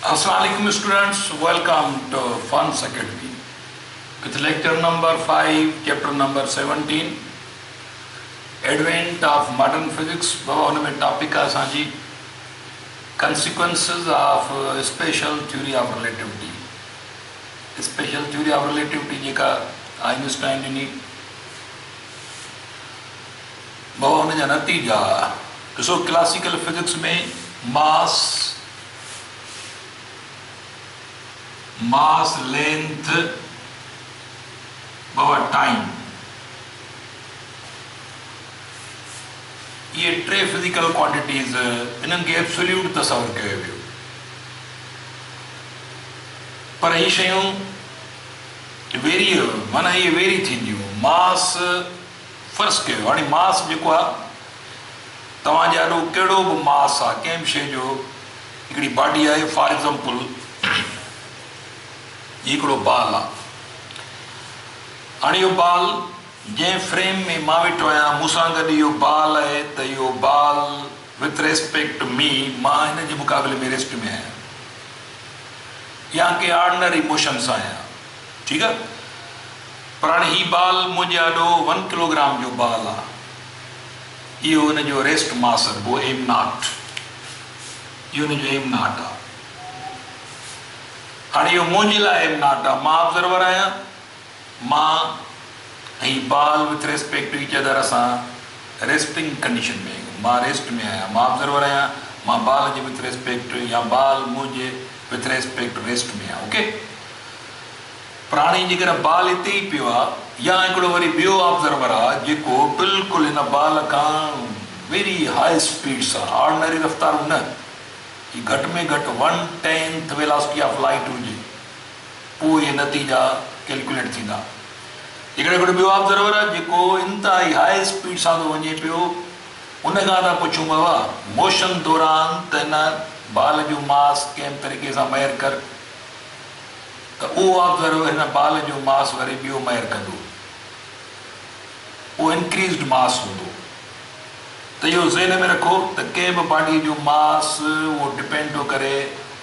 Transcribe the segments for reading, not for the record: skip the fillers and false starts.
Assalamualaikum students, welcome to Funds Academy with lecture number 5, chapter number 17, Advent of Modern Physics. बाबा उनमें topic आहे असांजी Consequences of Special Theory of Relativity. Special Theory of Relativity जेका Einstein ॾिनी, बाबा उन जा नतीजा ॾिसो। क्लासिकल फिजिक्स में मास लेंथ बाबा टाइम, ये टे फिजिकल क्वांटिटीज़ इन्हनि खे एब्सोल्यूट तस्वर कयो वियो, पर ये शयूं वेरी माना ये वेरी थींदियूं। मास फर्ज़ कयो, हाणे मास जेको आहे तव्हां ॼाणो कहिड़ो बि मास आहे कंहिं बि शइ जो, हिकिड़ी बॉडी आहे फॉर एग्ज़ाम्पल हिकिड़ो बाल आहे। हाणे इहो बाल जंहिं फ्रेम में मां वेठो आहियां, मूंसां गॾु इहो बाल आहे, त इहो बाल विथ रेस्पेक्ट मी, मां हिन जे मुक़ाबले में रेस्ट में आहियां या कंहिं ऑर्डिनरी मोशन सां आहियां, ठीकु आहे। पर हाणे हीउ बाल मुंहिंजे आॾो 1 किलोग्राम जो बाल आहे, इहो हिन जो रेस्ट मास आहे, एम नॉट, इहो हिन जो एम नॉट आहे। हाणे इहो मुंहिंजे लाइ एम नॉट आहे, मां ऑब्जर्वर आहियां, मां ऐं ball with respect to each other असां रेस्टिंग कंडीशन में आहियूं, मां रेस्ट में आहियां, मां ऑब्जर्वर आहियां, मां बाल जे विथ रेस्पेक्ट या बाल मुंहिंजे विथ रेस्पेक्ट रेस्ट में आहे, ओके। पर हाणे जेकर बाल हिते ई पियो आहे या हिकिड़ो वरी ॿियो ऑब्जर्वर आहे जेको बिल्कुलु हिन बाल खां वेरी हाई स्पीड सां, ऑर्डिनरी रफ़्तार न, घटि में घटि 1/10 वेलोसिटी ऑफ लाइट हुजे, पोइ इहे नतीजा कैलकुलेट थींदा। हिकिड़ो ॿियो ऑब्जर्वर आहे जेको इंतिहाई हाई स्पीड सां थो वञे पियो, उन खां था पुछूं बाबा मोशन दौरान त हिन बाल जो मास कंहिं तरीक़े सां मयर कर, त उहो ऑब्जर्वर हिन बाल जो मास वरी ॿियो मयर कंदो, उहो इंक्रीज़्ड मास हूंदो। त इहो ज़हन में रखो त कंहिं बि बॉडी जो मास उहो डिपेंड थो करे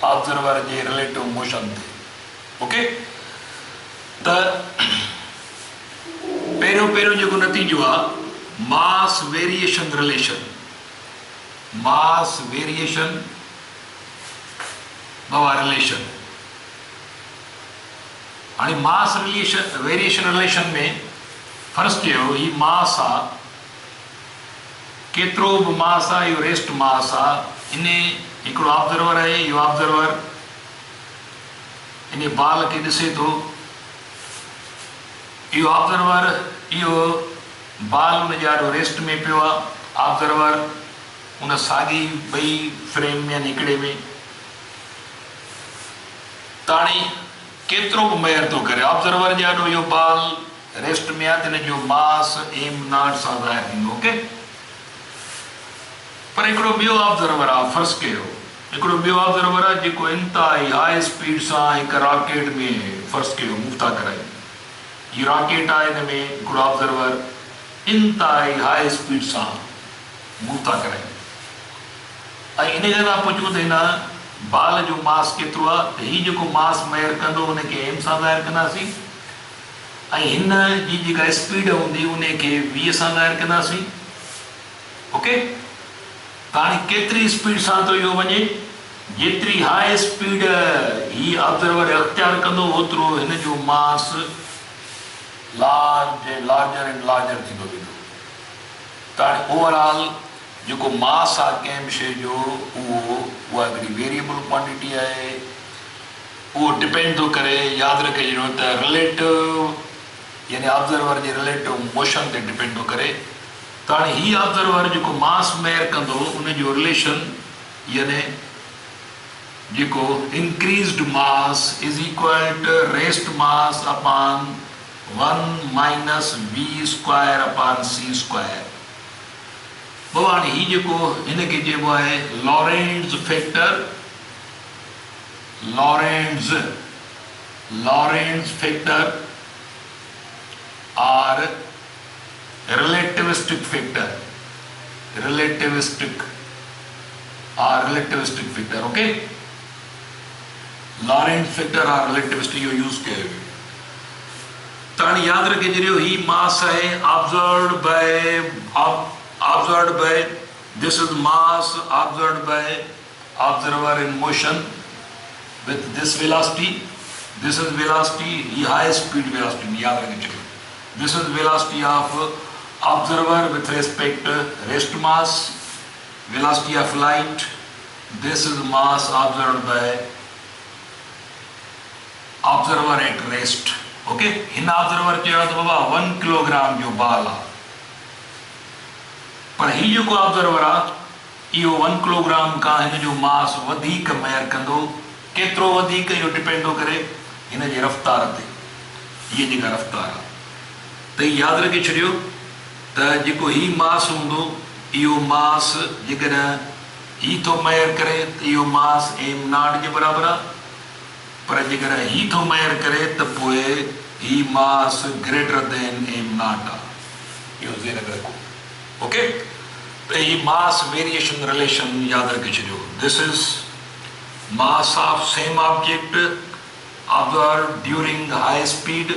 ऑब्जर्वर जे रिलेटिव मोशन ते, ओके। त पहिरियों जेको नतीजो आहे मास वेरिएशन रिलेशन, मास वेरिएशन बाबा रिलेशन। हाणे मास वेरिएशन रिलेशन में फर्ज़ कयो ही मास आहे, केतिरो बि मास आहे, इहो रेस्ट मास आहे। इन हिकिड़ो ऑब्जर्वर आहे, इहो ऑब्जर्वर इन बाल खे ॾिसे थो, इहो ऑब्जर्वर इहो बाल उन जे ॾाढो रेस्ट में पियो आहे, ऑब्जर्वर उन साॻी ॿई फ्रेम में हिकिड़े में। त हाणे केतिरो बि मेयर थो करे, ऑब्जर्वर जे ॾाढो इहो बाल रेस्ट में आहे, त हिन जो मास एम नॉट सां ज़ाहिर थींदो, ओके। पर हिकिड़ो ॿियो ऑब्जर्वर आहे, फर्ज़ कयो हिकिड़ो ॿियो ऑब्जर्वर आहे जेको इंतिहाई हाई स्पीड सां हिकु रॉकेट में फर्ज़ कयो मूव था कराइनि, हीअ रॉकेट आहे, हिन में हिकिड़ो ऑब्जर्वर इंतिहाई हाई स्पीड सां मूव था कराइनि, ऐं इन खे था पुछूं त हिन बाल जो मास केतिरो आहे, त हीउ जेको मास मेयर कंदो उनखे एम सां ज़ाहिर कंदासीं, ऐं हिन जी जेका स्पीड हूंदी उनखे v सां ज़ाहिर कंदासीं, ओके। त हाणे केतिरी स्पीड सां थो इहो वञे, जेतिरी हाई स्पीड ही ऑब्जर्वर अख्तियार कंदो ओतिरो हिन जो मास लार्जर एंड लार्जर थींदो वेंदो। त हाणे ओवरऑल जेको मास आहे कंहिं बि शइ जो उहा हिकिड़ी वेरिएबल क्वांटिटी आहे, उहो डिपेंड थो करे, यादि रखे छॾियो त रिलेटिव यानी ऑब्जर्वर जे रिलेटिव मोशन ते डिपेंड थो करे। त हाणे हीउ ऑब्जर्वर जेको मास मेयर कंदो उनजो रिलेशन यानी जेको increased mass is equal to rest mass upon 1 minus v² upon c²। बाबा हाणे हीउ जेको हिनखे चइबो आहे लॉरेंट्ज़ फैक्टर, लॉरेंट्ज़ फैक्टर और relativistic factor, relativistic factor, okay। Lorentz factor और रिलेटिविटी इहो यूज़ कयो वियो। त हाणे यादि रखे छॾियो ही मास आहे observed by this is mass observed by observer in motion with this velocity. This is velocity, high speed velocity, याद रखे छॾियो। This is velocity of observer with respect to rest mass, velocity of light. This is mass observed by observer at rest. Okay, हिन observer चयो त बाबा 1 kilogram जो बाल आहे, पर ही जेको ऑब्जर्वर आहे इहो 1 किलोग्राम खां हिन जो मास वधीक मेयर कंदो। केतिरो वधीक इहो डिपेंड थो करे हिन जी रफ़्तार ते। हीअ जेका रफ़्तार आहे त यादि रखे छॾियो त जेको ही मास हूंदो इहो मास जेकॾहिं ही थो मेयर करे त इहो मास m0 जे बराबरि आहे, पर जेकॾहिं ही थो मेयर करे त पोइ ही मास ग्रेटर देन m0 आहे। इहो ज़हन में रखो। ओके, त ही मास वेरिएशन रिलेशन यादि रखे छॾियो। This is mass of same object observed during high speed.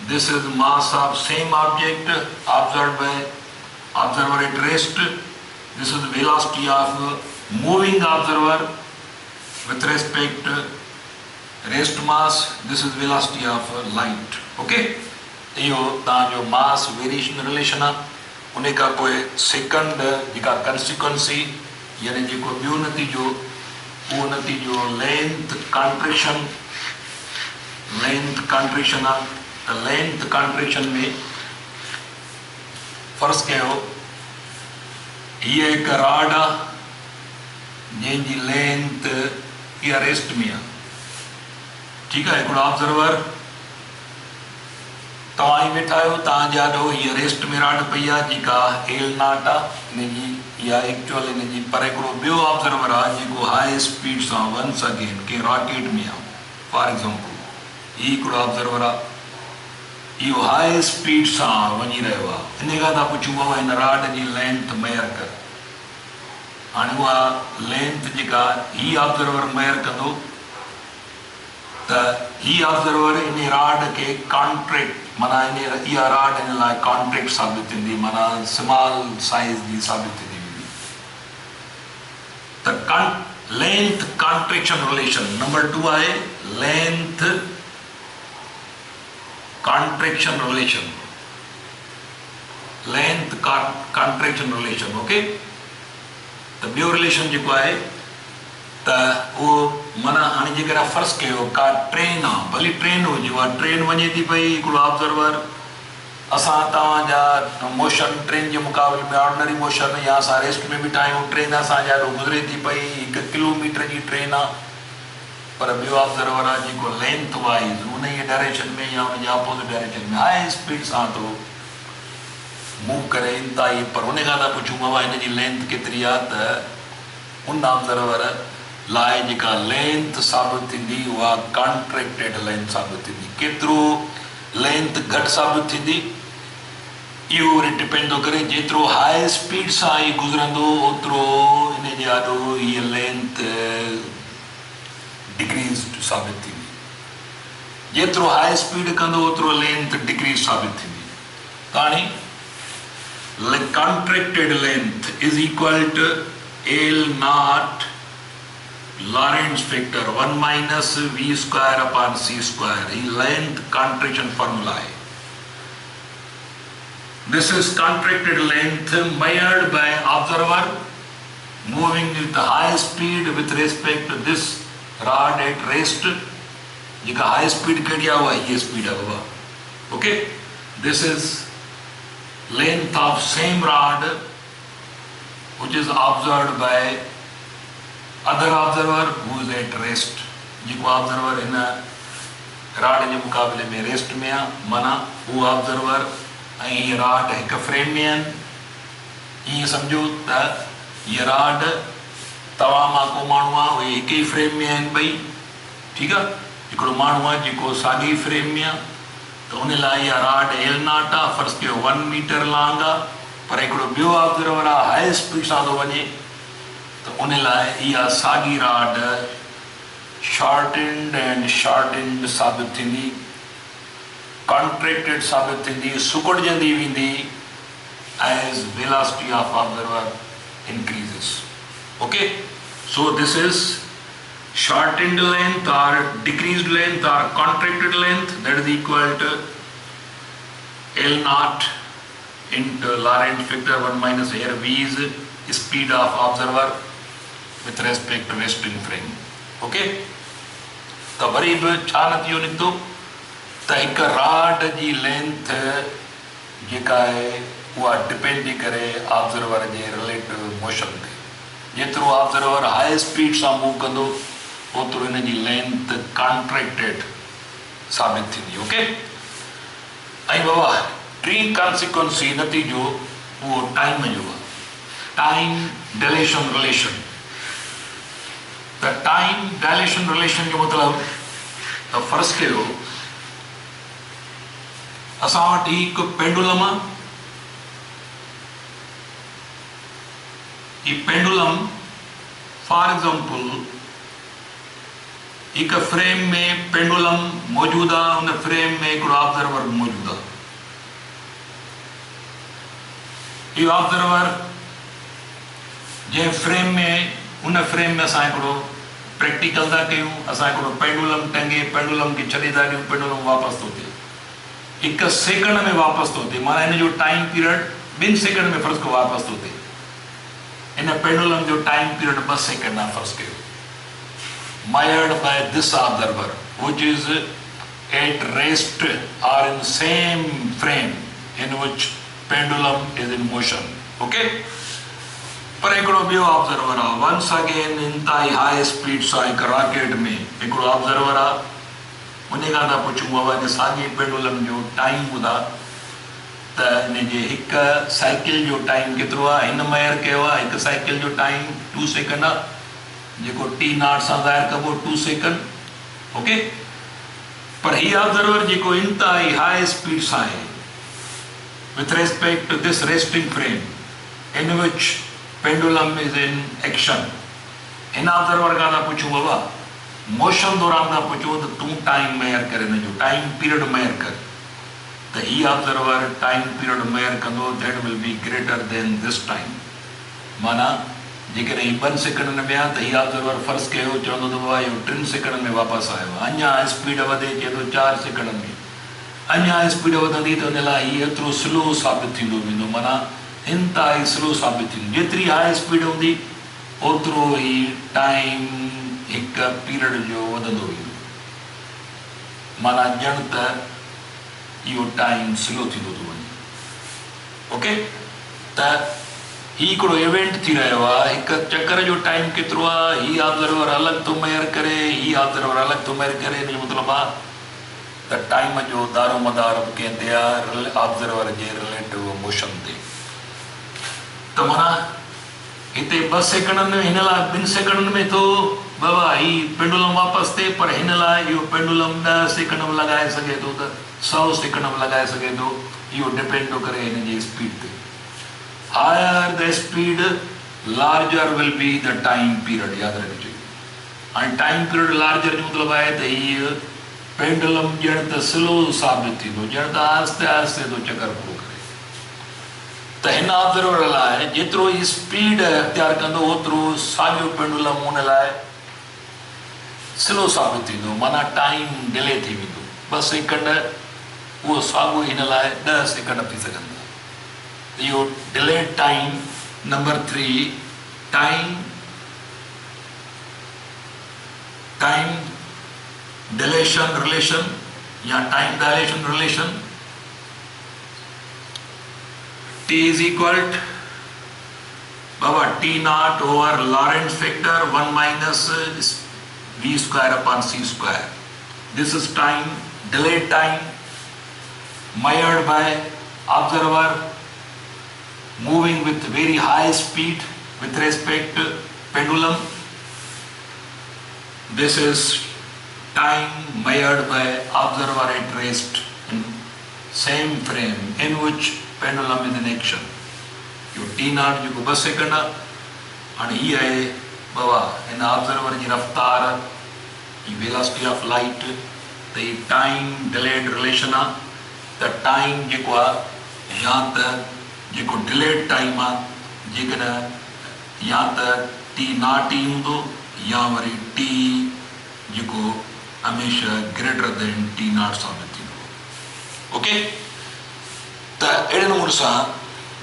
This is mass of same object observed by observer at rest. This is velocity of moving observer with respect to rest mass. This is velocity of light. Okay, इहो तव्हांजो मास variation relation आहे। उन खां पोइ second जेका कंसिक्वेंसी यानी जेको ॿियो नतीजो, उहो नतीजो लेंथ कॉन्ट्रैक्शन आहे। त लेंथ कॉन्ट्रैक्शन में फर्ज़ कयो हीअ हिकु रॉड आहे जंहिंजी लेंथ इहा रेस्ट में आहे। ठीकु आहे, हिकिड़ो ऑब्जर्वर तव्हां ई वेठा आहियो, तव्हांजा ॾो हीअ रेस्ट में रॉड पई आहे जेका l0 आहे हिनजी, इहा एक्चुअल हिनजी। पर हिकिड़ो ॿियो ऑब्जर्वर आहे जेको हाई स्पीड सां वंस अगेन के रॉकेट में आहे। फॉर एग्ज़ाम्पल ही हिकिड़ो ऑब्जर्वर आहे, इहो हाई स्पीड सां वञी रहियो आहे। हिन खां था पुछूं बाबा हिन रॉड जी लेंथ मेयर कर। हाणे उहा लेंथ जेका ही ऑब्जर्वर मेयर कंदो त ही ऑब्जर्वर इन रॉड खे कॉन्ट्रैक्ट, माना इहा रॉड हिन लाइ कॉन्ट्रैक्ट साबित थींदी, माना स्मॉल साइज़ जी साबित थींदी वेंदी। त लेंथ कॉन्ट्रैक्शन रिलेशन नंबर 2 आहे length contraction relation. Length contraction relation. Okay, त ॿियो रिलेशन जेको आहे त उहो माना हाणे जेकॾहिं फर्ज़ कयो का ट्रेन आहे, भली ट्रेन हुजे, उहा ट्रेन वञे थी पई, हिकिड़ो ऑब्जर्वर असां तव्हांजा मोशन ट्रेन जे मुक़ाबले में ऑर्डिनरी मोशन या असां रेस्ट में बीठा आहियूं, ट्रेन असांजा गुज़रे थी पई, 1 किलोमीटर जी ट्रेन आहे, पर ॿियो ऑब्जर्वर आहे जेको लेंथ वाइज़ उन ई डायरेक्शन में या उनजे अपोज़िट डायरेक्शन में हाई स्पीड सां थो मूव करे इंतिहाई, पर उन खां था पुछूं बाबा हिन जी लेंथ केतिरी आहे, त उन ऑब्जर्वर लाइ जेका लेंथ साबित थींदी उहा कॉन्ट्रैक्टेड लेंथ साबित थींदी। केतिरो लेंथ घटि साबित थींदी इहो वरी डिपेंड थो करे, जेतिरो हाई स्पीड सां ई गुज़रंदो ओतिरो हिन जे आॾो हीअ लेंथ डिक्रीज़ साबित थींदी, जेतिरो हाई स्पीड कंदो ओतिरो लेंथ डिक्रीज़ साबित थींदी। त हाणे contracted length is equal to l0 Lorentz factor 1 minus v square upon c square. ही length contraction formula है। This is contracted length measured by observer moving with high speed with respect to this rod at rest. जेका high speed कड़ी है वो ये speed है बाबा। Okay, this is length of same rod which is observed by other observer who is at rest. जेको observer हिन rod जे मुक़ाबले में रेस्ट में आहे, माना उहो ऑब्जर्वर ऐं हीअ रॉड हिकु फ्रेम में आहिनि। ईअं सम्झो त हीअ रॉड तव्हां मां को माण्हू आहे उहे हिकु ई फ्रेम में आहिनि ॿई। ठीकु आहे, हिकिड़ो माण्हू आहे जेको साॻी फ्रेम में आहे, त उन लाइ इहा रॉड l0 आहे, फर्ज़ कयो 1 मीटर लॉन्ग आहे, पर हिकिड़ो ॿियो ऑब्जर्वर आहे हाई स्पीड सां थो वञे, त उन लाइ इहा साॻी रॉड shortened and shortened साबित थींदी, contracted साबित थींदी, सुकड़जंदी वेंदी as velocity of observer increases. Okay, so this is shortened length or decreased length or contracted length, that is equal to L naught into Lorentz factor 1 minus here v is speed of observer with respect to resting frame. Okay, तो वरी बि छा नतीजो निकितो त हिक rod जी length जेका आहे उहा डिपेंड थी करे ऑब्जर्वर जे रिलेटिव मोशन ते। जेतिरो ऑब्जर्वर हाई स्पीड सां मूव कंदो ओतिरो हिन जी लेंथ कॉन्ट्रैक्टेड साबित थींदी। ओके, ऐं बाबा टी कॉन्सिक्वेंस ही नतीजो उहो टाइम जो आहे, टाइम डायलेशन रिलेशन। त टाइम डायलेशन रिलेशन जो मतिलबु त फ़र्ज़ कयो असां वटि हिकु पेंडुलम आहे, ही पेंडुलम फॉर एग्जाम्पल हिकु फ्रेम में पेंडुलम मौजूद आहे, उन फ्रेम में हिकिड़ो ऑब्जर्वर मौजूद आहे। इहो ऑब्जर्वर जंहिं फ्रेम में उन फ्रेम में असां हिकिड़ो प्रैक्टिकल था कयूं, असां हिकिड़ो पेंडुलम टंगे पेंडुलम खे छॾे था ॾियूं, पेंडुलम वापसि थो थिए, हिकु सेकंड में वापसि थो थिए, माना हिन जो टाइम पीरियड 2 सेकंड में फ़र्ज़ कयो वापसि थो थिए। हिन पेंडुलम जो टाइम पीरियड 2 सेकंड आहे फ़र्ज़ कयो, measured by this observer which is at rest or in same frame in which pendulum is in motion. Okay, पर हिकिड़ो ॿियो ऑब्जर्वर आहे, वंस अगेन इंतहाई हाई स्पीड सां हिकु रॉकेट में हिकिड़ो ऑब्जर्वर आहे, उन खां था पुछूं बाबा हिन साॻे पेंडुलम जो टाइम ॿुधा त हिन जे हिकु साइकिल जो टाइम केतिरो आहे। हिन मेयर कयो आहे हिकु साइकिल जो टाइम 2 सेकंड आहे, जेको टी नॉट सां ज़ाहिर कबो 2 सेकंड। ओके, पर हीउ ऑब्जर्वर जेको इंतहाई हाई स्पीड सां आहे with respect to this resting frame in which pendulum is in action, हिन ऑब्जर्वर खां था पुछूं बाबा मोशन दौरान था पुछूं त तूं टाइम मेयर कर, हिन जो टाइम पीरियड मेयर कर, त हीउ ऑब्जर्वर टाइम पीरियड मेयर कंदो that will be greater than this time. माना जेकॾहिं हीउ 2 सेकंड में आहे त हीउ ऑब्जर्वर फ़र्ज़ कयो चवंदो त बाबा इहो 3 सेकंड में वापसि आयो आहे, अञा स्पीड वधे चए थो 4 सेकंड में, अञा स्पीड वधंदी त हुन लाइ हीउ एतिरो स्लो साबित थींदो वेंदो, माना इंतहाई स्लो साबित थींदो। जेतिरी हाई स्पीड हूंदी ओतिरो ई टाइम हिकु पीरियड जो वधंदो वेंदो, माना ॼण त इहो टाइम स्लो थींदो थो वञे। ओके, त ही हिकिड़ो इवेंट थी रहियो आहे, हिकु चकर जो टाइम केतिरो आहे, ही ऑब्जर्वर अलॻि थो मेयर करे, ही ऑब्जर्वर अलॻि थो मेयर करे, हिन जो मतिलबु आहे त टाइम जो दारो मदार कंहिं ते आहे, ऑब्जर्वर जे रिलेटिव मोशन ते। त माना हिते 2 सेकंड में, हिन लाइ 2 सेकंड में थो बाबा ही पेंडुलम वापसि थिए, पर हिन लाइ इहो पेंडुलम 10 सेकंड में लॻाए सघे थो त 100 सेकंड में लॻाए सघे थो, इहो डिपेंड थो करे हिन जी स्पीड ते। Higher the speed, larger will be the time period. याद रखिजो, ऐं टाइम पीरियड लार्जर जो मतिलबु आहे त हीअ पेंडुलम ॼण त स्लो साबित थींदो, ॼण त आहिस्ते आहिस्ते थो चकर पूरो करे। त हिन ऑब्जर्वर लाइ जेतिरो ई स्पीड अख़्तियार कंदो ओतिरो साॻियो पेंडुलम हुन लाइ स्लो साबित थींदो, माना टाइम डिले थी वेंदो। 2 सेकंड उहो साॻियो हिन लाइ 10 सेकंड थी सघंदा। इहो delayed time. Number 3, time dilation relation या time dilation relation. T is equal to बाबा T naught over Lorentz factor 1 minus v square upon c square. This is time, delayed time measured by observer moving with very high speed with respect to pendulum. This is time measured by observer at rest in same frame in which pendulum is in action. यो T naught जो 2 second आहे, हाणे हीअ आहे बाबा हिन observer जी रफ़्तार velocity of light त ही टाइम डिलेड रिलेशन आहे त टाइम जेको आहे या त जेको डिलेड टाइम आहे जेकॾहिं या त टी नॉट ई हूंदो या वरी टी जेको हमेशह ग्रेटर देन टी नॉट साबित थींदो। ओके, त अहिड़े नमूने सां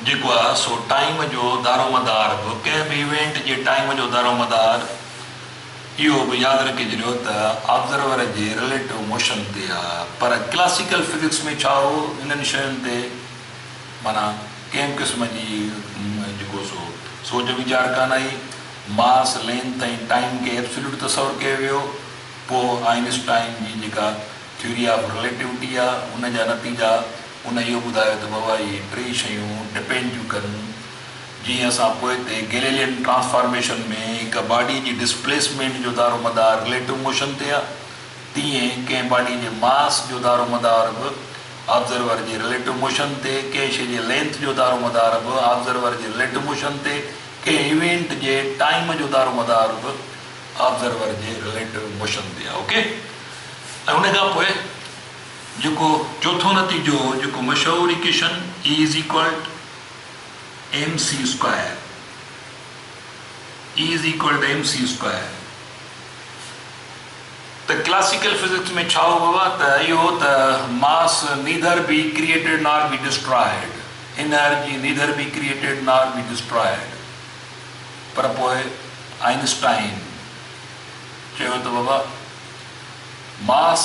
जेको आहे सो टाइम जो दारोमदार बि कंहिं बि इवेंट जे टाइम जो दारोमदार इहो बि यादि रखे छॾियो त ऑब्ज़र्वर जे रिलेटिव मोशन ते आहे। पर क्लासिकल फिज़िक्स में छा हो, इन्हनि शयुनि ते माना कंहिं क़िस्म जी जेको सो सोच वीचार कान आई। मास लेंथ ऐं टाइम खे एब्सोल्यूट तसवर कयो वियो। पोइ आइंस्टाइन जी जेका थ्योरी ऑफ रिलेटिविटी आहे उन जा नतीजा उन इहो ॿुधायो त बाबा इहे टे शयूं डिपेंड थियूं कनि। जीअं असां पोइ ते गैलीलियन ट्रांसफॉर्मेशन में हिकु बॉडी जी डिस्प्लेसमेंट जो दारोमदार रिलेटिव मोशन ते आहे, तीअं कंहिं बॉडी जे मास जो दारोमदार बि ऑब्ज़र्वर जे रिलेटिव मोशन ते, कंहिं शइ जे लेंथ जो दारोमदार बि ऑब्ज़र्वर जे रिलेटिव मोशन ते, कंहिं इवेंट जे टाइम जो दारोमदार बि ऑब्ज़र्वर जे रिलेटिव मोशन ते आहे। ओके, ऐं उन खां पोइ जेको चौथो नतीजो जेको मशहूरु equation E is equal mc square, E is equal to mc square. त क्लासिकल फिजिक्स में छा हो बाबा त इहो त mass neither be created nor be destroyed, energy neither be created nor be destroyed. पर पोइ आइंस्टाइन चयो त बाबा mass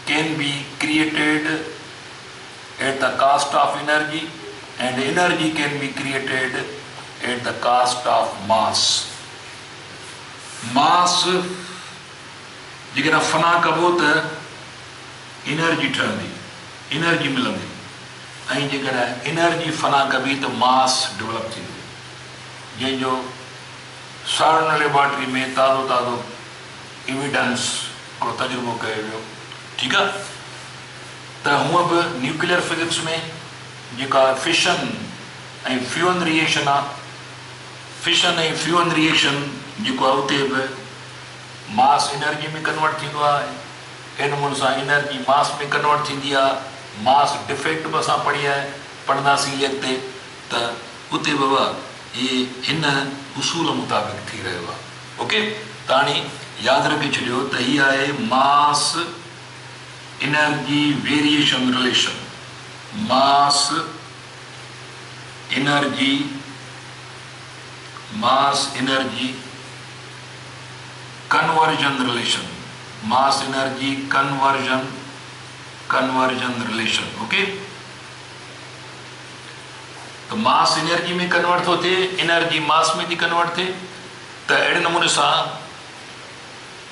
can be created at the cost of energy and energy can be created at the cost of mass. mass जेकॾहिं फना कबो त energy ठहंदी, energy मिलंदी, ऐं जेकॾहिं एनर्जी फना कबी त मास डेवलप थींदो, जंहिंजो सारण लेबॉर्ट्री में ताज़ो ताज़ो एविडेंस हिकिड़ो तजुर्बो कयो वियो। ठीकु आहे, त हूअं बि न्यूक्लियर फिजिक्स में जेका फिशन ऐं फ्यूअन रिएक्शन आहे, फिशन ऐं फ्यूअन रिएक्शन जेको आहे उते बि मास एनर्जी में कन्वर्ट थींदो आहे। अहिड़े नमूने सां एनर्जी मास में कन्वर्ट थींदी आहे। मास डिफेक्ट बि असां पढ़ंदासीं अॻिते, त उते बाबा इहे हिन उसूल मुताबिक़ थी रहियो आहे। ओके, त हाणे यादि रखे छॾियो त हीअ आहे mass energy variation relation, mass energy conversion relation, mass energy conversion relation. Okay, तो मास एनर्जी में कन्वर्ट थो थिए, एनर्जी मास में थी कन्वर्ट थिए। त अहिड़े नमूने सां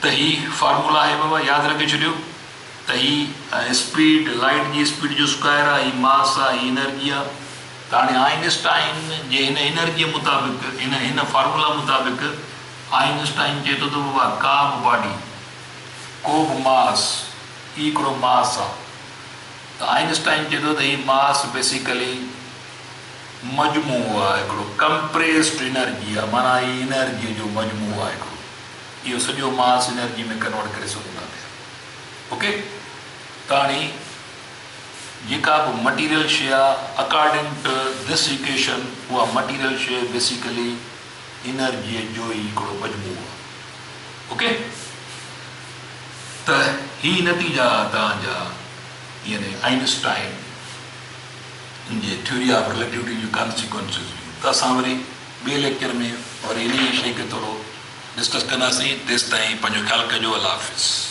त ही फार्मूला आहे बाबा, यादि रखे छॾियो त ही स्पीड, लाइट जी स्पीड जो स्क्वायर आहे, ही मास आहे, ही एनर्जी आहे। त हाणे आइंस्टाइन जे हिन एनर्जीअ मुताबिक़, हिन फार्मूला मुताबिक़ आइंस्टाइन चए थो त बाबा का बि बॉडी, को बि मास, ही हिकिड़ो मास आहे। त आइंस्टाइन चए थो त ही मास बेसिकली मजमू आहे, हिकिड़ो कंप्रेस्ड एनर्जी आहे, माना ही एनर्जीअ जो मजमू आहे हिकिड़ो, इहो सॼो मास एनर्जी में कन्वर्ट करे सघूं था पिया। ओके, त हाणे जेका बि मटीरियल शइ आहे अकॉर्डिंग टू दिस इक्वेशन, उहा मटीरियल शइ बेसिकली एनर्जीअ जो ई हिकिड़ो मजमू आहे। ओके, त ही नतीजा तव्हांजा यानी Einstein J theory of relativity जूं कॉन्सिक्वेंसिस हुयूं। त असां वरी ॿिए लेक्चर में वरी इन शइ खे थोरो डिस्कस कंदासीं। तेसिताईं पंहिंजो ख़्यालु कजो। अल्लाह हाफ़िज़।